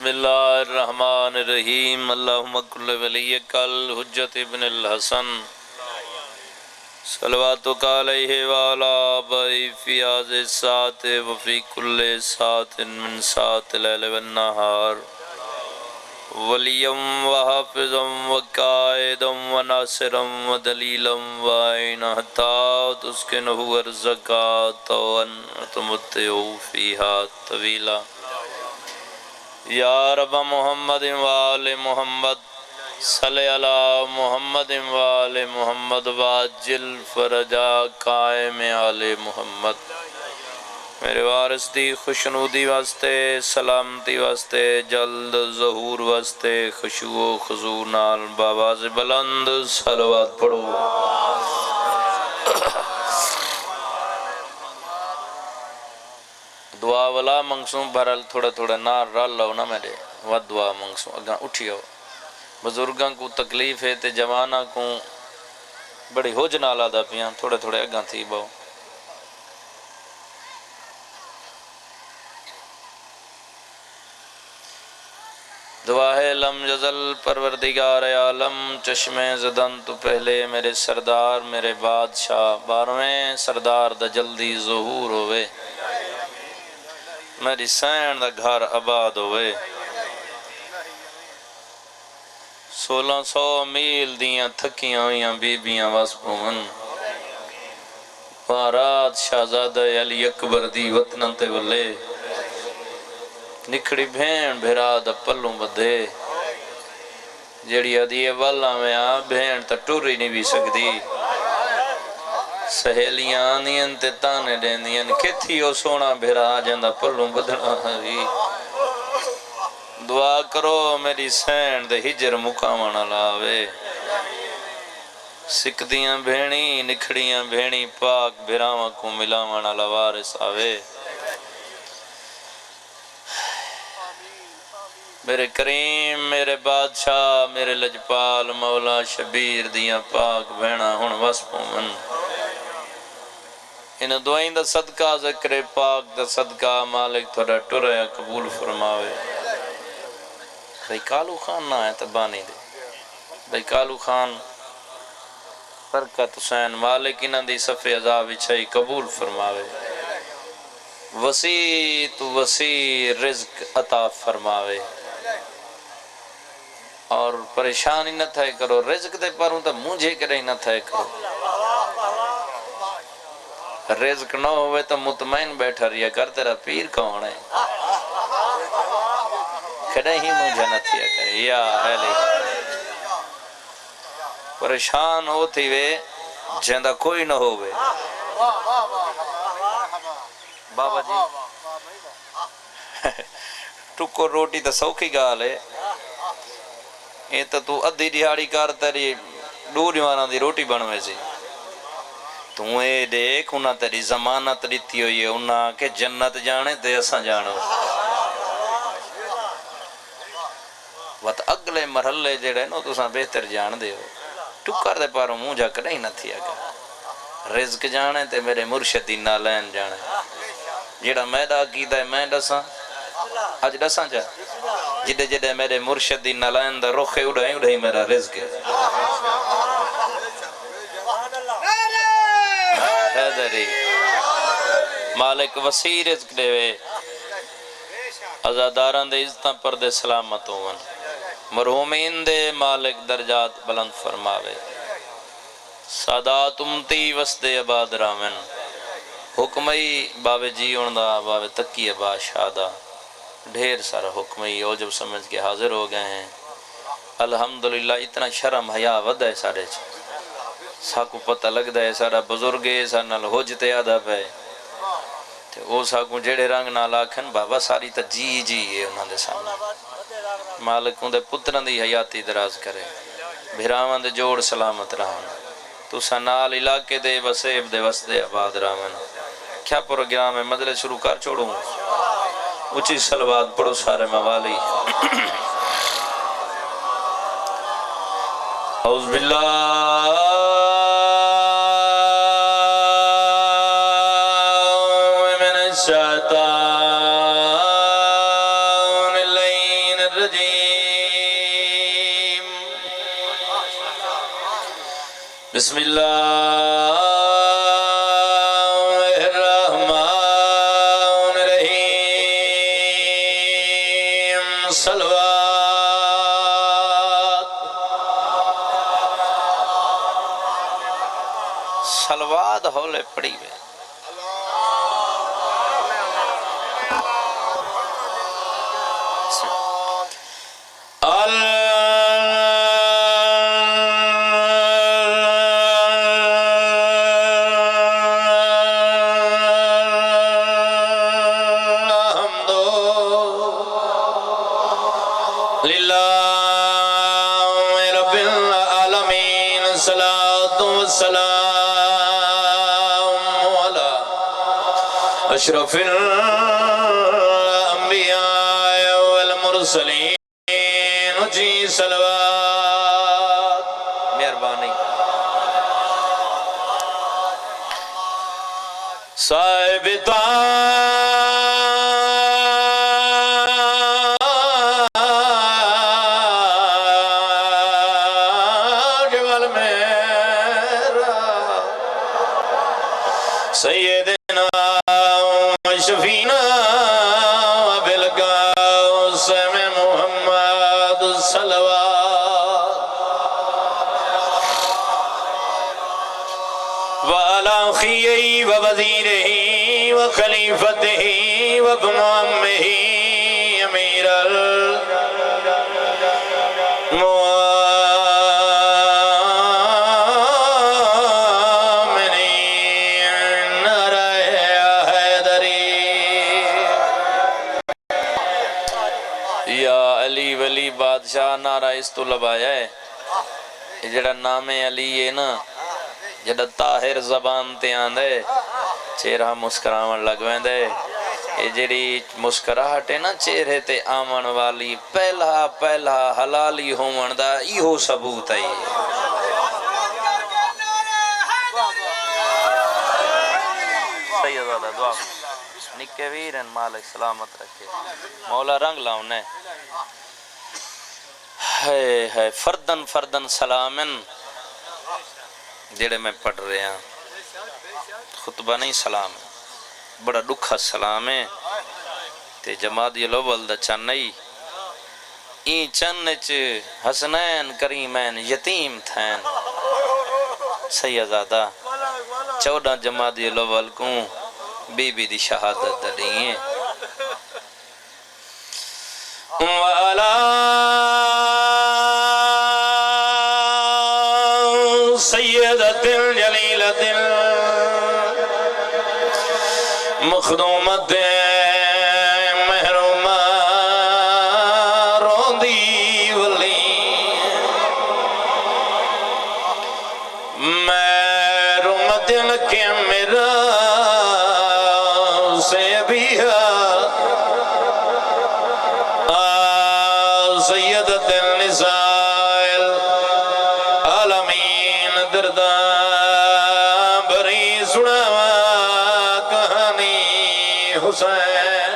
بسم اللہ الرحمن الرحیم اللہم کل ولیک الحجت ابن الحسن صلواتک علیہ وعلا آبائی فی آز سات وفی کل سات من سات لیل والنہار ولیم وحافظم وقائدم وناصرم ودلیلم وعین حتی تسکنہو ارزقات وانتمتعو فیہا طویلا یا رب محمد وآل محمد صلی علی محمد وآل محمد واجل فرجا قائم آل محمد میرے وارث دی خوشنودی واسطے سلامتی واسطے جلد ظہور واسطے خشوع و خضوع نال باواز بلند صلوات پڑھو دعا والا منگسوں بھرل تھوڑا تھوڑا نار رال لو نا میرے ود دعا منگسوں اگاں اٹھیو بزرگاں کو تکلیف ہے تے جواناں کو بڑی ہوج نالا دا پیاں تھوڑے تھوڑے اگاں تھی باؤ دعا ہے لم جزل پروردگار عالم چشم زدن تو پہلے میرے سردار میرے بادشاہ بارویں سردار دا جلدی ظہور ہوئے میری سین دا گھر آباد ہوئے 1600 میل دیاں تھکیاں ہویاں بیبیاں واسپون بارات شہزادہ علی اکبر دی وطن تے ولے نکھڑی بھین بھیرا دا پلوں بدھے جیڑی ادیے والا میں بھین تا ٹوری نہیں بھی سکتی سہیلیاں آنیاں تے تانے دیندیاں کتھی او سونا بھیرا جاندہ پلوں بدھنا ہوئی دعا کرو میری سین دے ہجر مقامنا لاوے سکدیاں بھینی نکھڑیاں بھینی پاک بھیراواں کو ملاوانا لوارس آوے میرے کریم میرے بادشاہ میرے لجپال مولا شبیر دیاں پاک بھینا ہن واسپو من ان دعائیں دا صدقہ ذکر پاک دا صدقہ مالک تھوڑا ٹریا قبول فرماوے بھائی کالو خان نہ ہے تبانی دے بھائی کالو خان برکت حسین مالک انہ دی صفحہ عذاب اچھائی قبول فرماوے وسیع تو وسیع رزق عطا فرماوے اور پریشانی نہ تھے کرو رزق دے پروں تو مجھے کرے نہ تھے کرو رزق نہ ہوئے تو مطمئن بیٹھا رہیا کر تیرا پیر کون ہے کھڑے ہی مجھے نہ تھیا کرے یا اہلی پریشان ہوتی وے جہندہ کوئی نہ ہوئے بابا جی ٹکو روٹی تا سوکھی گالے یہ تو ادھی دیہاڑی کار تیری ڈوری وانا دی روٹی بنوے سی تو اے دیکھ انہاں تیری زمانت دیتی ہوئی ہے انہاں کہ جنت جانے دے اساں جانو وقت اگلے مرحلے جڑے نو تو ساں بہتر جان دے ہو ٹکر دے پاروں موں جا کر نہیں نہ تھیا کر رزق جانے تے میرے مرشدی نالین جانے جڑا میدہ کیتا ہے میں ڈساں آج ڈساں جا جدے جدے میرے مرشدی نالین دا رخ اڑھائی میرا رزق ہے حیدری مالک وسیع رزق دے وے ازاداران دے عزتاں پر دے سلامت ہون مرحومین دے مالک درجات بلند فرماوے سادات امتی وسدے عباد رامن حکمی باوے جی اندہ باوے تکی بادشاہ ڈھیر سارا حکمی او جب سمجھ کے حاضر ہو گئے ہیں الحمدللہ اتنا شرم حیا ود ہے سارے ساکو پتہ لگ دا ہے سارا بزرگے سارا حجتے ادب ہے او ساکو جڑے رنگ نہ لاکھن بابا ساری تا جی جی ہے انہاں دے سامنے مالک ان دے پتران دی حیاتی دراز کرے بھیراوان دے جوڑ سلامت رہن تو سنال علاقے دے وسیب دے وسدے آباد رہن کیا پروگرام ہے مدلے شروع کر چھوڑوں اچھی صلوات پڑھو سارے موالی اعوذ باللہ من الشیطان اللعین الرجيم بسم الله الرحمن الرحيم صلوات صلوات ہولے پڑی ہوئے اشرف الانبیاء والمرسلین جی صلوات مہربانی صاحب تاج والمیرا سیدنا شفینا بالقاسم محمد صلوات وعلى أخيه ووزيره وخليفته وابن عمه أمير بادشاہ نعرہ اس تو لبایا ہے یہ جڑا نام علی ہے نا جڑا طاہر زبان تے آندے چہرہ مسکراون لگویں دے یہ جڑی مسکراہٹ ہے نا چہرے تے آمن والی پہلا حلالی ہون دا ایہو ثبوت ہے سیدہ دعا نکے ویرن مالک سلامت رکھے مولا رنگ لاؤنے ہے فردن سلامن جڑے میں پڑھ رہے ہیں خطبہ نہیں سلام ہے بڑا دکھا سلام ہے تے جمادی الاول دا چن نہیں این چن چ حسنین کریمین یتیم تھین سیدزادہ 14 جمادی الاول کو بی بی دی شہادت دلی ہیں وَعَلَىٰ سیدت جلیلت مخدومت محرومہ روندی ولی محرومت لکے میرا سے بھی سیدت النساء العالمین درداں بری سناوا کہانی حسین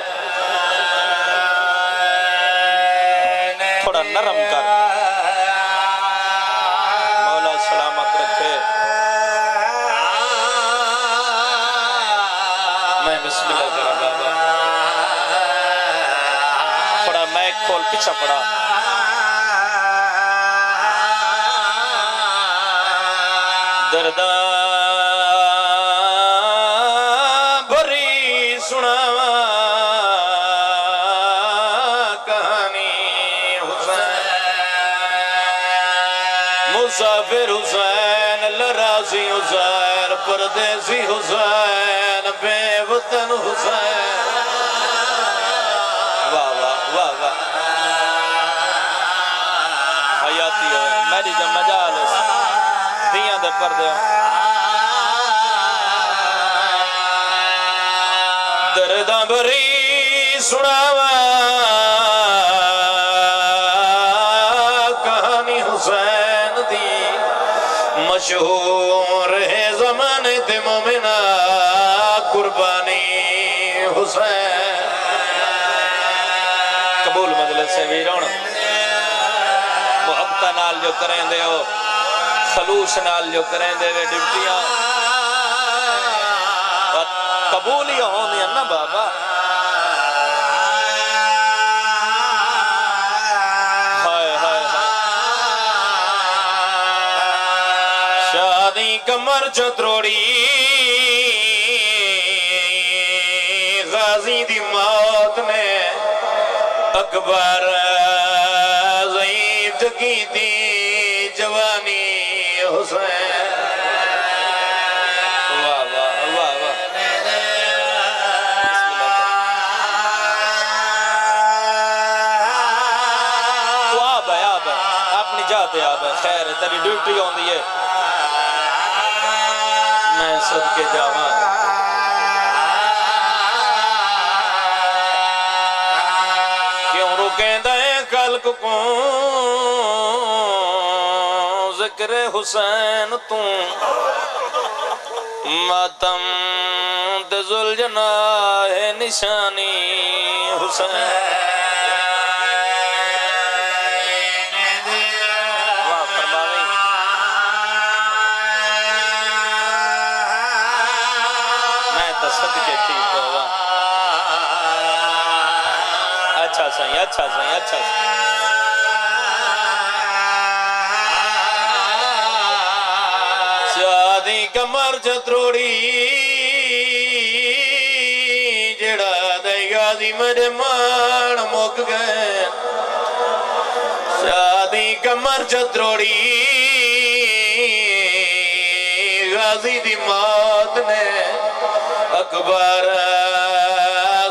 تھوڑا نرم کر مولا سلامت رکھے میں بسم اللہ کرا بابا تھوڑا میک کھول پیچھا پڑا درداں بھری سناوا کہانی حسین مسافر حسین لراسی حسین پردیسی حسین بے وطن حسین واہ واہ واہ واہ حیاتی ہوئے میری جب مجالس دیاں دے پردے درداں بھری سناوا کہانی حسین دی مشہور ہے زمانے تے مومنہ قربانی حسین قبول مجلس سے ویرون محبت نال جو کریں دے ہو خلوص نال جو کریں دے وے ڈیوٹیاں قبول ہی ہوں دیا نا بابا شادی کمر چتروڑی غازی دی موت نے اکبر ضعیف کی دی جوانی حسین واہ واہ واہ واہ تو آب ہے اپنی جاتے آب ہے خیر تیری ڈیوٹی ہوندی ہے میں صدقے جاواں کیوں رکیں دیں خلق کو ذکر حسین تم ماتم دزل جناح نشانی حسین صدقے تھی پوا اچھا سہی اچھا سہی اچھا سہی شادی کمر چتروڑی جڑا دے غازی میرے مان مک گئے شادی کمر چتروڑی غازی دی موت نے اکبر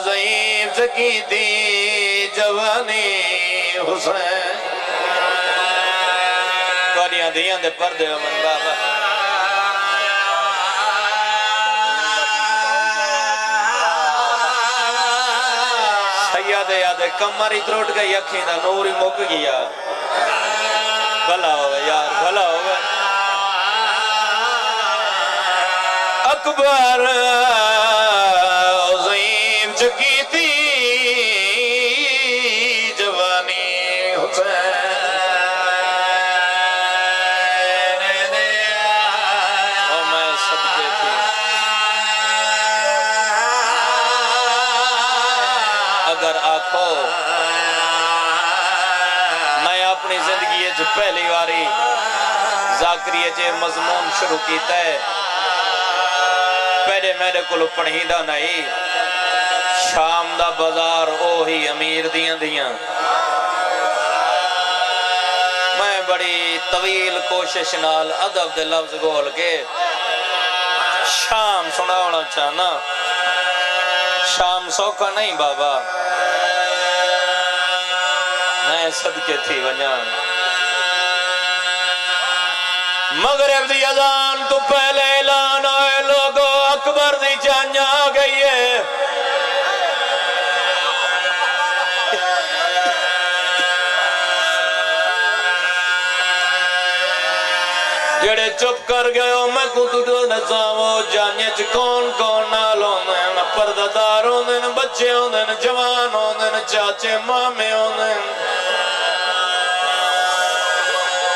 ضعیف کی دی جوانی حسین کوریاں دیاں دے پردے من بابا سید یاد کمر ہی تروٹ گئی اکھیں دا نور ہی مک گیا بھلا ہوئے یار بھلا ہوئے اکبر ضعیف کی تھی جوانی حسین او میں صدقے تھی اگر آنکھو میں اپنی زندگی جو پہلی باری ذاکریہ جے مضمون شروع کیتا ہے پہلے میرے کو پڑھی دا نہیں شام دا بازار اوہی امیر دیاں دیاں میں بڑی طویل کوشش نال ادب دے لفظ گول کے شام سنا ہونا چاہنا شام سوکھا نہیں بابا میں صدقے تھی ونجان مغرب دی اذان تو پہلے اعلان آئے لوگو اکبر دی جان آ گئی ہے جڑے چپ کر گئے ہو میں کو تو نظامو جانے چ کون کون نال ہوندن پردادار ہوندن بچے ہوندن جوان ہوندن چاچے مامے ہوندن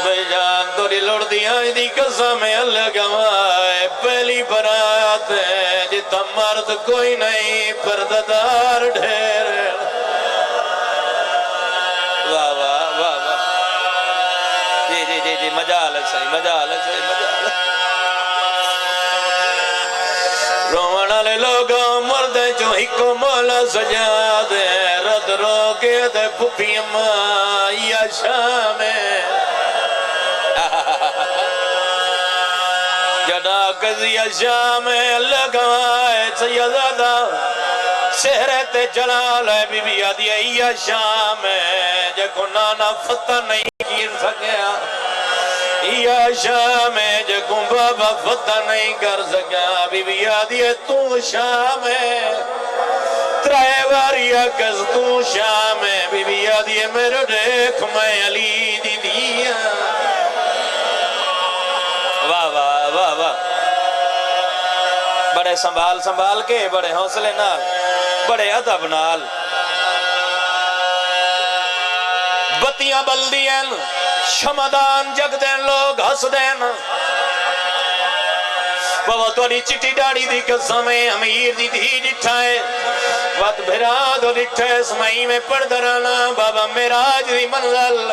بھئی جان توری لڑ دیا دی قسم اللہ گوائے پہلی برات ہے جتا مرد کوئی نہیں پردادار ڈھیر واہ واہ واہ واہ جی مجال ہے صحیح مجال ہے صحیح مجال ہے رومانہ لے لوگوں مردے جو ہکو مولا سجا دے رد رو کے دے پھپی اماں یا شامیں جدا قضیہ شامیں لگائے سیدادہ شہرت جلال ہے بی بی آدھی یا شامیں جکو نانا فتح نہیں کیر سکیا یا شامیں جکو بابا فتح نہیں کر سکیا بی بی آدھی تو شامیں ترائے واریا کس تو شامیں بی بی آدھی میرے دیکھ میں علی دی دیا واہ واہ واہ واہ بڑے سنبھال کے بڑے حوصلے نال بڑے ادب نال بتیاں بلدیاں شمدان جگ دین لوگ ہس دین بابا توڑی چٹی ڈاڑی دی قسم امیر دی دھی ڈٹھائے وقت بھرا دو ڈٹھائے سمائی میں پڑھ درانا بابا میراج دی منزل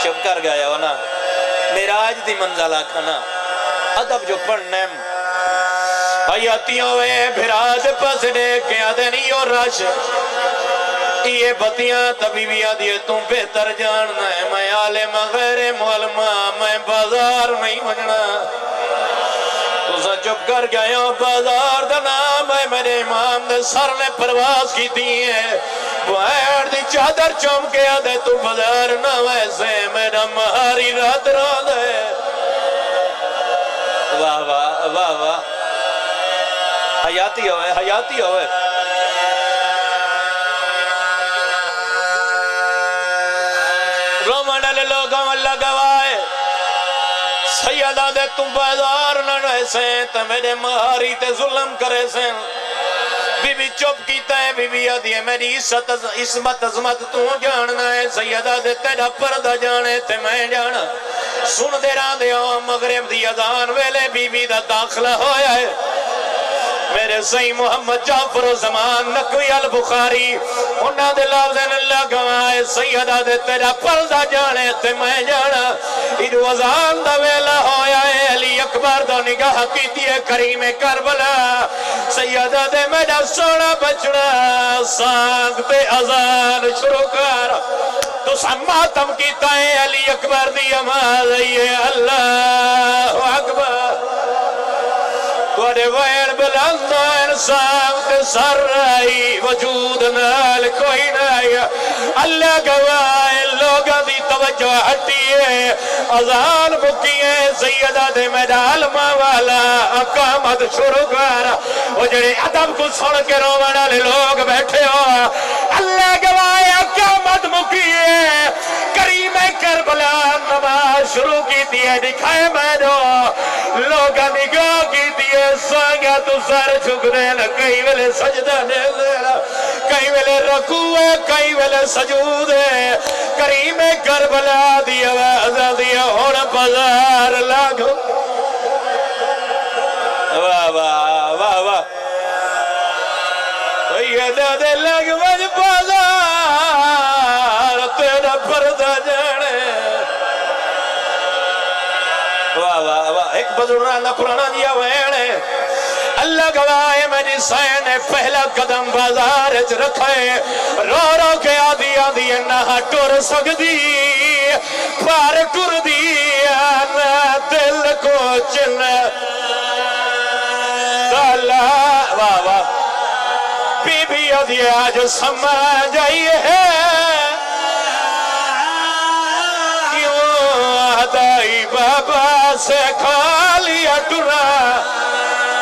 چپ کر گیا ہو نا میراج دی منزل آکھنا ادب جو پڑھنے حیاتیوں ہوئے بھرا دے پاس دیکھ کے آدھے نہیں اور رش یہ بتیاں طبیبیاں دیئے تم بہتر جاننا ہے میں عالم غیر معلمہ میں بازار نہیں بجنا تو سا چپ کر گیا بازار دا نام ہے میرے امام دے سر نے پرواز کی دی ہے بہر دی چادر چوم کے آدھے تو بازار نہ ویسے میرا مہاری رات رات ہے واہ واہ واہ واہ حیاتی ہوئے حیاتی ہوئے رومہ ڈالے لوگوں اللہ گوائے سیدہ دے تم بازار نہ رہے سیں تو میرے مہاری تے ظلم کرے سیں بی بی چپ کیتا ہے بی بی آدھی ہے میری عصمت عظمت تو جاننا ہے سیدہ دے تیرا پردہ جانے تے میں جانا سن دے رہا دے مغرب دی اذان ویلے بی بی دا داخلہ ہویا ہے میرے صحیح محمد جعفر و زمان نقوی البخاری انہاں دے لفظیں اللہ گوائے سیدہ دے تیرا پردہ جانے تے میں جانا ادو اذان دا ویلا ہویا ہے علی اکبر دا نگاہ کیتی ہے کریم کربلا سیدہ دے میرا سونا بچنا سانگ تے اذان شروع کر تو سماتم کیتا ہے علی اکبر دی آواز ہے اللہ اکبر توڑے ویر بلندہ انسان تے سر رہی وجود نال کوئی نہیں اللہ گوائے لوگا دی توجہ ہٹی ہے اذان بکی ہے سیدہ دے میرا علمہ والا اقامت شروع کر وہ جڑے ادب کو سن کے رومنہ لے لوگ بیٹھے ہو اللہ گوائے اقامت بکی ہے کریم کربلا نماز شروع کی دیئے دکھائے میں دو لوگا نگاہ کی دیئے سانگا تو سر چھک دینا کئی ویلے سجدہ دینا کئی ویلے رکوع ہے کئی ویلے سجود ہے کریم کربلا دیا وعزہ دیا ہونا بازار لاغو واہ واہ واہ واہ سیدہ دے لاغو بازار تیرا پردہ جانے واہ واہ واہ ایک بزرگانہ پرانا دیا ویڑے اللہ گوائے میری سین پہلا قدم بازار اچ رکھے رو رو کے آدھی آدھی نہ ٹر سکتی پار ٹر دیا نہ دل کو چل واہ واہ بی بی آدھی آج سمجھ آئی ہے دائی بابا سے کھالیا ٹرا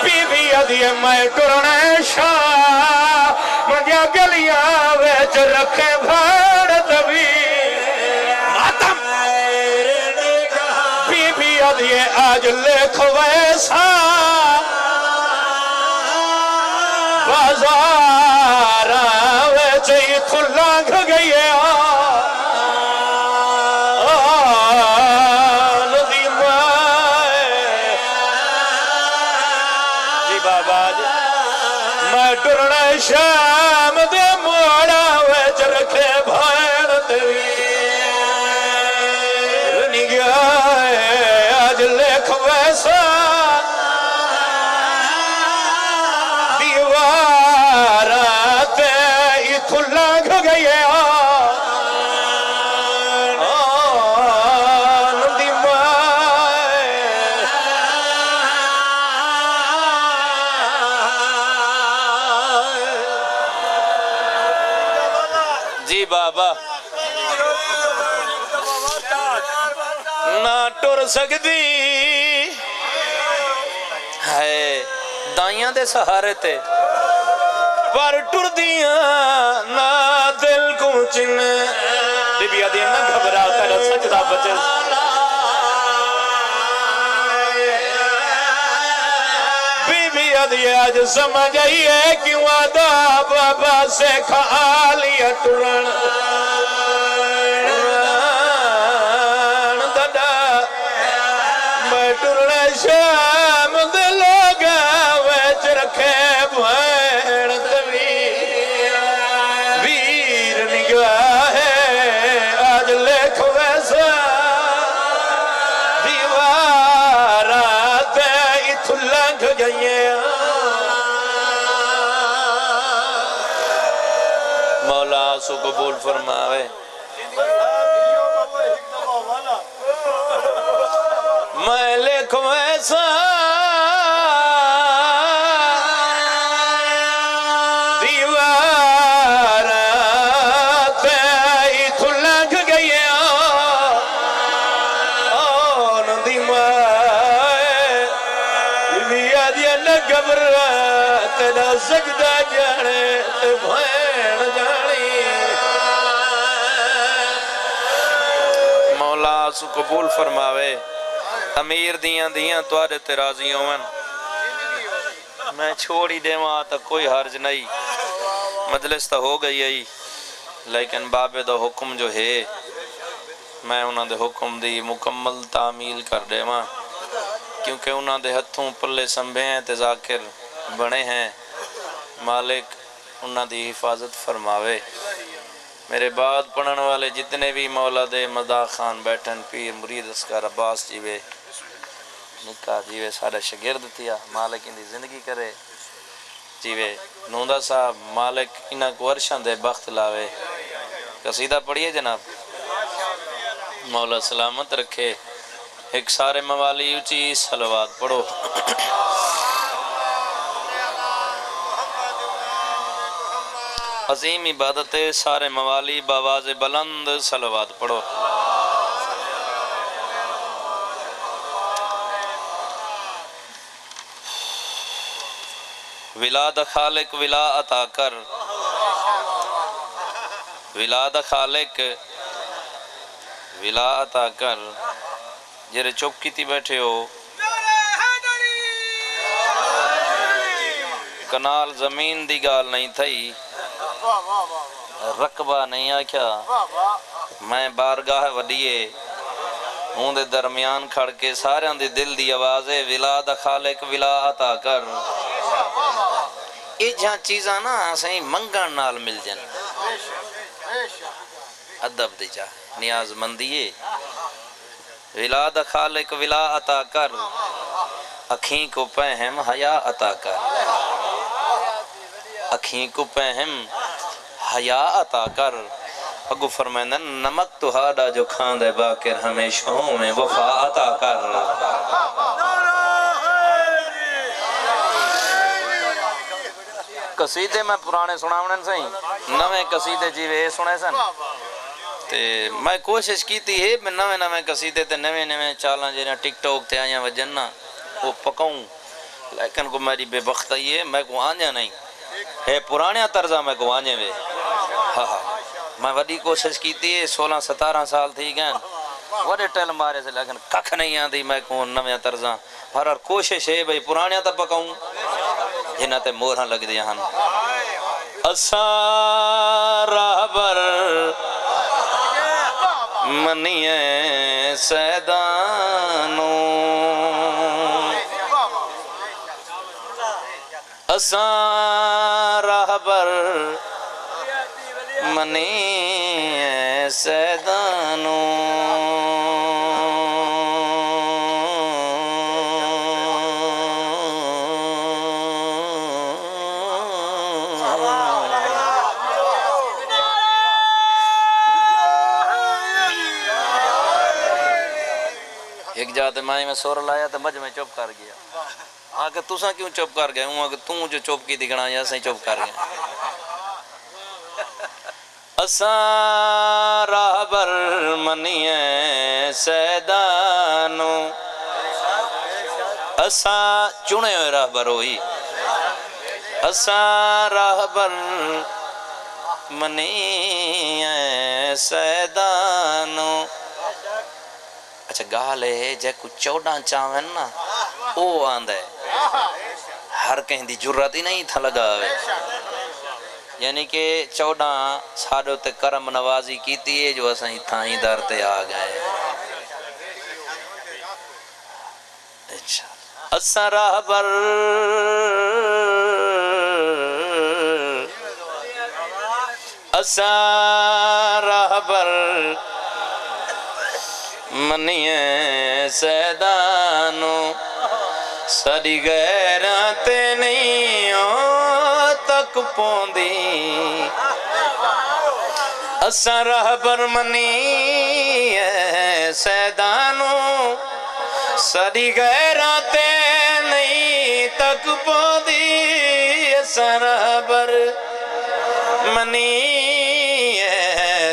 بی بی ادھی میں ٹرنے شاہ مجھا گلیاں ویچ رکھے بھاڑ دبی ماتم بی بی ادھی آج لکھ ویسا بازار ویچ ہی کھلانگ گئی ہے ٹرنے شام دے موڑا ویچ رکھے بھائن تیری نگاہ آج لکھ ویسا دیوارات اتھو لانگ گئی ہے جی بابا نہ ٹر سکتی ہے دائیاں دے سہارے تے پر ٹر دیاں نہ دل کو چن بی بی آدھی نہ گھبرا تیرا سجدہ بچے بی بی آدھی آج سمجھ آئی ہے کیوں آدھا بابا سے کھا لیا ٹرن شام دے لوگا ویچ رکھے بھین ویر نگاہ آج لکھ ویسا دیوارات اتھو لنگ گئے مولا سو قبول فرماوے میں لکھوں ایسا دیوارات اتھو لنگ گئی آن دیمائے لیا دیا نگبر تینا سجدہ جانے تے بھین جانی مولا سو قبول فرماوے امیر دیاں توارے تے راضی ہومن میں چھوڑی دے وہاں تک کوئی حرج نہیں مجلس تا ہو گئی ہے لیکن بابے دا حکم جو ہے میں انہاں دے حکم دی مکمل تعمیل کر دے وہاں کیونکہ انہاں دے ہتھوں پلے سنبھے ہیں تے ذاکر بنے ہیں مالک انہاں دی حفاظت فرماوے میرے بعد پڑھن والے جتنے بھی مولا دے مداح خان بیٹھن پیر مرید اسکار عباس جیوے نکاح جیوے سارے شگرد تھیا مالک ان دی زندگی کرے جیوے نوندہ صاحب مالک انہاں کو ورشان دے بخت لاوے قصیدہ پڑھئے جناب مولا سلامت رکھے ایک سارے موالی اچھی صلوات پڑھو عظیم عبادت سارے موالی باواز بلند صلوات پڑھو ولاد خالق ولا عطا کر ولاد خالق ولا عطا کر جرے چپ کیتی بیٹھے ہو کنال زمین دی گال نہیں تھئی رقبہ نہیں آکھیا میں بارگاہ وڈیے ہوں دے درمیان کھڑ کے سارے ہوں دے دل دی آوازے ولاد خالق ولا عطا کر یہ جہاں چیزاں نا صحیح منگن نال مل جن ادب دی جا نیاز مندیے ولاد خالق ولا عطا کر اکھیں کو پہم حیا عطا کر اکھیں کو پہم حیا عطا کر اگو فرمائندہ نمک تو ہاڈا جو کھاندے باکر ہمیشہوں میں وفا عطا کر قصیدے میں پرانے سناونن سہیں نویں قصیدے جیوے سنے سن تے میں کوشش کی تھی ہے میں نویں قصیدے تے نویں چالاں جینا ٹک ٹوک تے آیاں وجننا وہ پکاؤں لیکن کو میری بے بختائی ہے میں کو آنجا نہیں ہے پرانے طرزہ میں کو آنجے میں میں وڈی کوشش کی تھی 16-17 سال تھی گئن وڈے ٹیل مارے سے لیکن ککھ نہیں آن دی میں کو نویں طرزہ ہر کوشش ہے بھئی پرانے تا پکاؤں جنہ تے مورہاں لگ دیا ہن اساں راہبر منیے سیدانو اساں راہبر منیے سیدانو ایک جاتے مائی میں سور لایا تو مجھ میں چپ کر گیا آگے تُساں کیوں چپ کر گئے ہوں آگے توں جو چپ کی دکھنا یا سہیں چپ کر گئے اساں راہبر منیے سیدانو اساں چنے ہوئے راہبر ہوئی اساں راہبر منیے سیدانو اچھا گال ہے جے کو 14 چاوین نا او آندہ ہے ہر کہیں دی جرات ہی نہیں تھا لگا ہوئے یعنی کہ 14 ساڑھوں تے کرم نوازی کیتی ہے جو اساں ہی تھائیں در تے آ گئے اساں راہ بر اساں راہ بر منیے سیدانو ساری غیرات نہیں تک پوندی اساں راہ بر منیے سیدانو ساری غیرات نہیں تک پوندی اساں راہ بر منی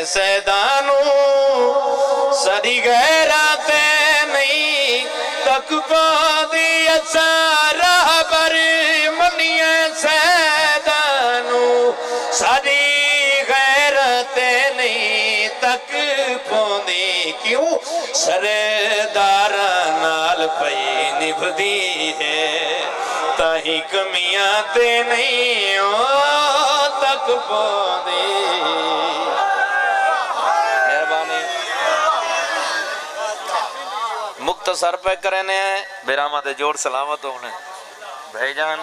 سیدانو ساری غیرات نہیں تک پوندی اساں راہ بر منی سیدانو ساری غیرات نہیں تک پوندی کیوں سردار نال پئی نبھدی ہے تاہی کمیاں تے نہیں تک پوندی مہربانی مختصر پہ کرنے ہیں بیرامہ دے جوڑ سلامت ہونے بھائی جان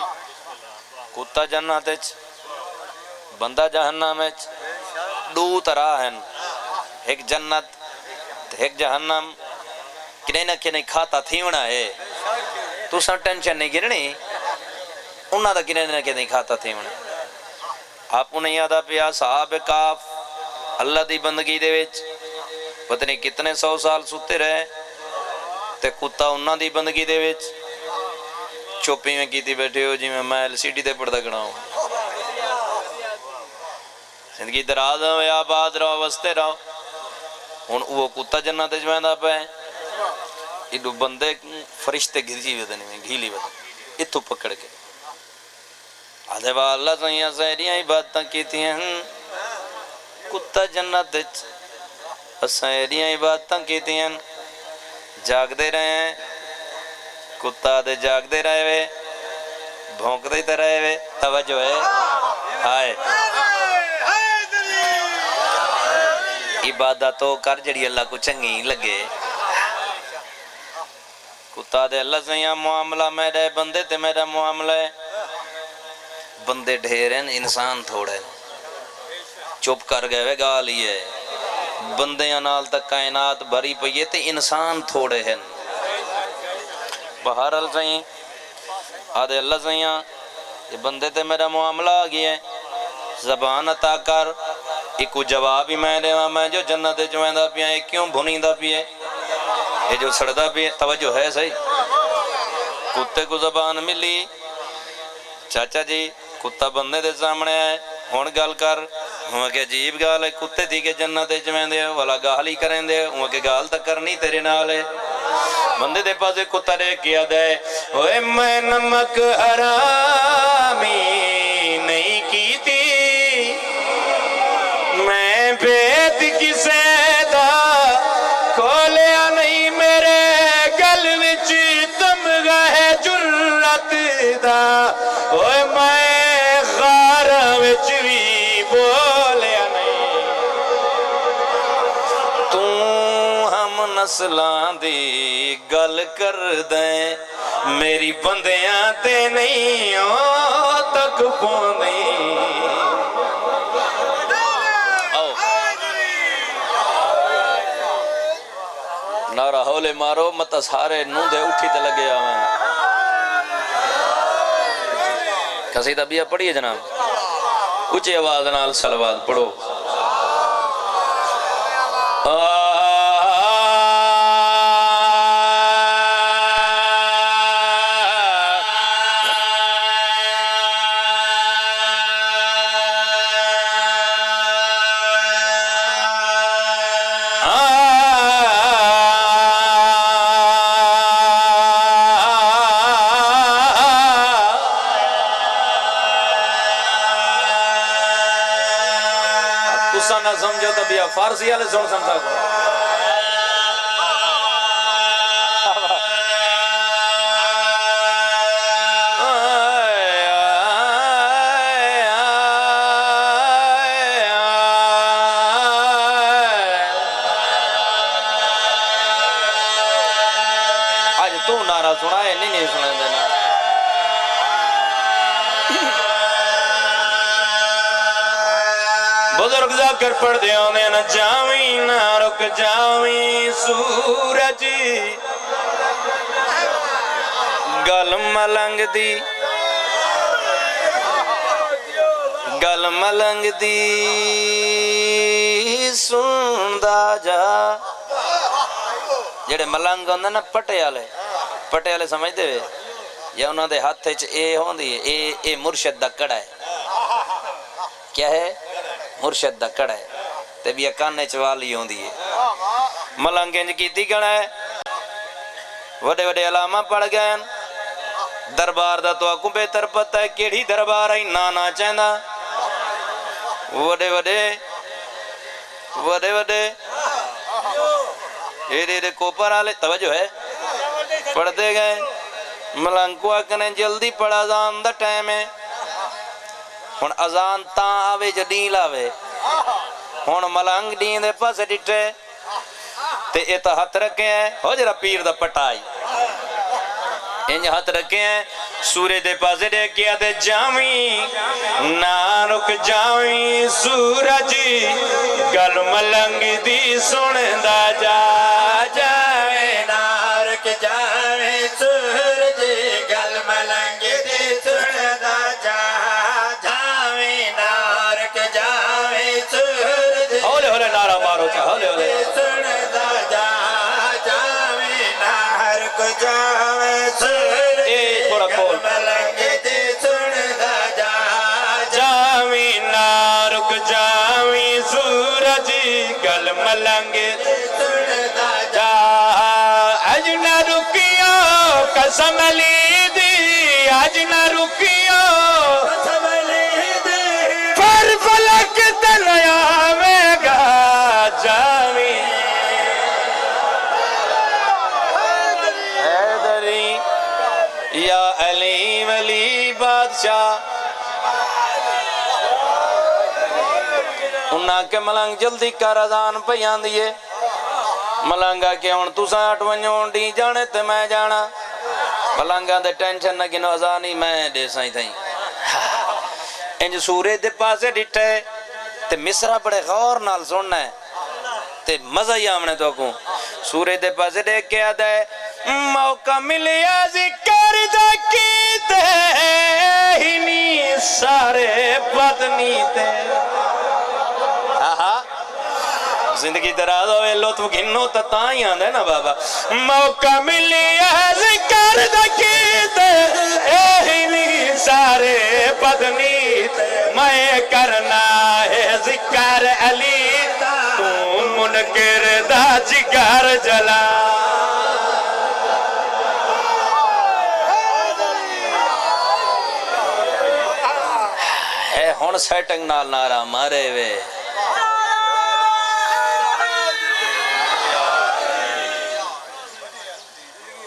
کتا جنت وچ بندہ جہنم وچ دو طرح ہیں ایک جنت ایک جہنم کنے نہ کنے کھاتا تھیونا ہے تو سا ٹینشن نہیں گرنی انہاں دا کنے نہ کنے کھاتا تھیونا آپ انہیں یادہ پیا صحاب کاف اللہ دی بندگی دے وچ پتہ نہیں کتنے 100 سال ستے رہے تے کتا انہاں دی بندگی دے وچ چوپی میں کیتی بیٹھے ہو جی میں LCD تے پڑھتا گنا ہوں زندگی دراز ہو یا آباد رہو وستے رہو ہن وہ کتا جنت وچ ویندا پے ایڈو بندے فرشتے گھری ودنے میں گھیلی ودنے اتھو پکڑ کے آدھے با اللہ سیاں سہریاں ہی باتاں کیتی ہیں کتا جنت وچ سہریاں ہی باتاں کیتی ہیں جاگ دے رہے ہیں کتا دے جاگ دے رہے وے بھونک دے رہے وے توجہ ہے ہائے عبادتوں کر جڑی اللہ کو چنگی لگے کتا دے اللہ سے یہاں معاملہ میرے بندے تے میرا معاملہ ہے بندے ڈھیر ہیں انسان تھوڑے چپ کر گئے وے گالی ہے بندیاں نال تک کائنات بھری پئیے تے انسان تھوڑے ہیں بہرحال سہی آدھے اللہ سے یہاں یہ بندے تے میرا معاملہ آگیا ہے زبان عطا کر ایک جواب ہی میں دے میں جو جنت جویندہ پیا ہے کیوں بھنی دا پیا یہ جو سڑدا پیا توجہ ہے صحیح کتے کو زبان ملی چاچا جی کتا بندے دے سامنے آئے ہون گال کر ہوں کہ عجیب گال ہے کتے تھی کہ جنت جویندے والا گال ہی کریں دے ہوں کہ گال تک کرنی تیرے نال ہے بندے دے پاسے کتا رے کیا دے اوے میں نمک حرامی نہیں کی تھی میں بیت کسے دا کھولیا نہیں میرے گل وچ تمغہ ہے جرت دا اوے میں غار وچ بھی بولیا نہیں تو ہم نسلان دی گل کر دیں میری بندیاں تے نہیں تک پوندی نارا ہولے مارو متا سارے نوں دے اٹھی تے لگے آویں قصیدہ بیا پڑھیے جناب اونچی آواز نال صلوات پڑھو تسا نہ سمجھو تو بیا فارسی والے سن سمجھا کو آج تو نہ نعرہ سنائے نہیں سنے دینا بزرگ ذکر پڑھ دے ہونے نہ جاویں نہ رک جاویں سورج گل ملنگ دی گل ملنگ دی سندا جا جڑے ملنگ ہوندے نا پٹے والے سمجھتے ہوئے یا انہوں دے ہاتھ اے ہوندی ہے اے مرشد دا کڑا ہے کیا ہے مرشد دا کڑا ہے تے بھی کانے چوالی ہوندی ہے ملنگ انج کیتی کڑا ہے وڈے وڈے علامہ پڑھ گئے دربار دا تو آکوں بہتر پتہ ہے کیڑی دربار آئی نانا چاہنا وڈے وڈے وڈے وڈے ایرے کوپر آلے توجہ ہے پڑھ دے گئے ملنگ کو آکنے جلدی پڑھ ازان دا ٹائم ہے ہون ازان تاں آوے جو ڈین لاوے ہون ملنگ ڈین دے پاس ڈٹے تے ایتا ہاتھ رکھے ہیں ہو جرا پیر دا پٹائی انج ہاتھ رکھے ہیں سورے دے پاسے دے کیا دے جاویں نہ رک جاویں سورج گل ملنگ دی سندا جا جاویں نہ رک جاویں سورج گل ملنگ دی سندا جا جاویں نہ رک جاویں سورج ہولے ہولے نعرہ مارو چا ہولے ہولے سندا جا جاویں نہ رک جاویں سورج تھوڑا کھول ملنگ دی سندا جا جاویں نہ رک جاویں سورج گل ملنگ دی سندا جا اج نہ رکیو قسم لی دی اج نہ رکیو قسم لی دی پر فلک تن آوے گا جاویں حیدری یا علی ولی بادشاہ انہاں کے ملنگ جلدی کر ازان پیان دیئے ملنگا کے ہون تُساں اٹھونیوں ڈی جانے تے میں جانا ملنگا دے ٹینشن نہ گنو ازانی میں دے سائیں تھائیں انج سورے دے پاسے ڈٹھے تے مصرہ بڑے غور نال سننا ہے تے مزہ ہی آمنے تو کوں سورے دے پاسے دیکھ کے آدھا ہے موقع ملیا ذکر دا کیتے ہی نہیں سارے بدنی تے زندگی دراز ہوئے لطف گھنو تتاں ہی آندھے نا بابا موقع ملیا ذکر دا کیتے ہی نہیں سارے بدنی تے میں کرنا ہے ذکر علی تو منکر دا جگر جلا ہے ہون سیٹنگ نال نارا مارے وے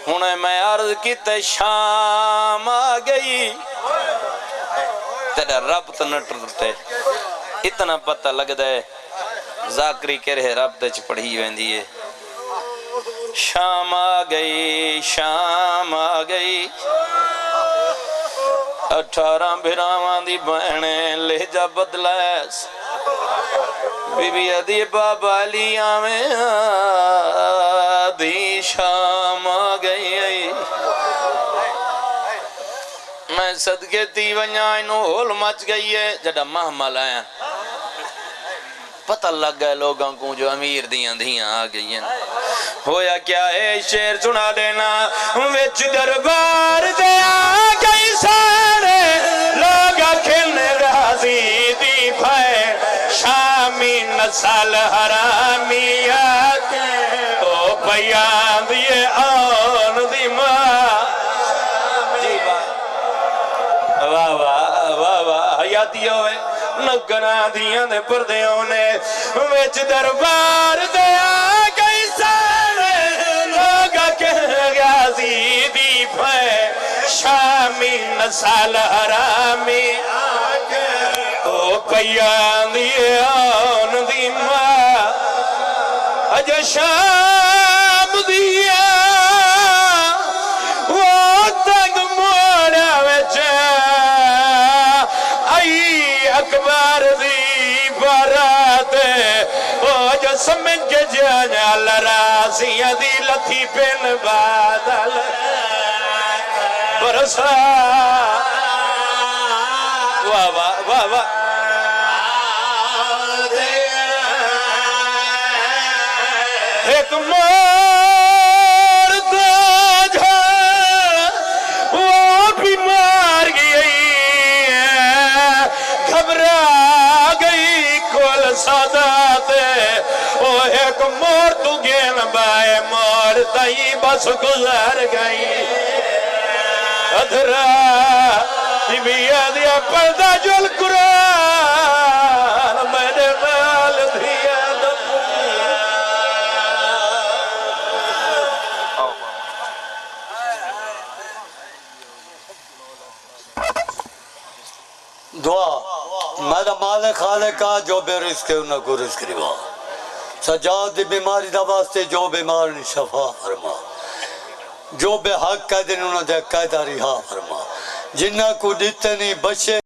ہونے میں عرض کیتے شام آگئی تیرا رب تنٹرتے اتنا پتہ لگ دے ذاکری کے رہے رب تیچ پڑھی ویندی ہے شام آگئی 18 بھراواں دی بہنے لہجہ بدلائس بی بی ادھی بابا علی آمیں آدھی شام آگئی میں صدقے تی ونیاں ہول مچ گئی ہے جڑا محمل آیا پتہ لگ گئے لوگاں کو جو امیر دیاں آگئی ہیں ہویا کیا ہے شیر سنا دینا وچ دربار دے آگئی سارے لوگا کھلنے راضی دی بھائے شامی نسل حرامی آکے او بیان دیئے آن دی ماں جی واہ واہ واہ واہ حیاتی ہوئے نگنا دیاں دے پردیوں نے وچ دربار دے آگئی سارے لوگا کہ غازی دی بھائے شامی نسل حرامی آکے او پیان دیئے آن دی ماں اج شام دیا جال راسیاں دی لتھی پن بادل برسا واہ واہ واہ واہ ایک مرد جھاڑ وہ بیمار گئی گھبرا گئی کل سادات وہ ایک مرد گین بائے مرد ہی بس گزر گئی ادھرا دیا دیا پردہ جل قرآن میرے مال دیا دعا میرا مالک خالقہ جو بے رزق ہے انہوں کو رزق روا سجاد دی بیماری دا واسطے جو بیمار نے شفا فرما جو بے حق قید انہوں نے قیدہ رہا فرما جنہ کو دیتے نہیں بچے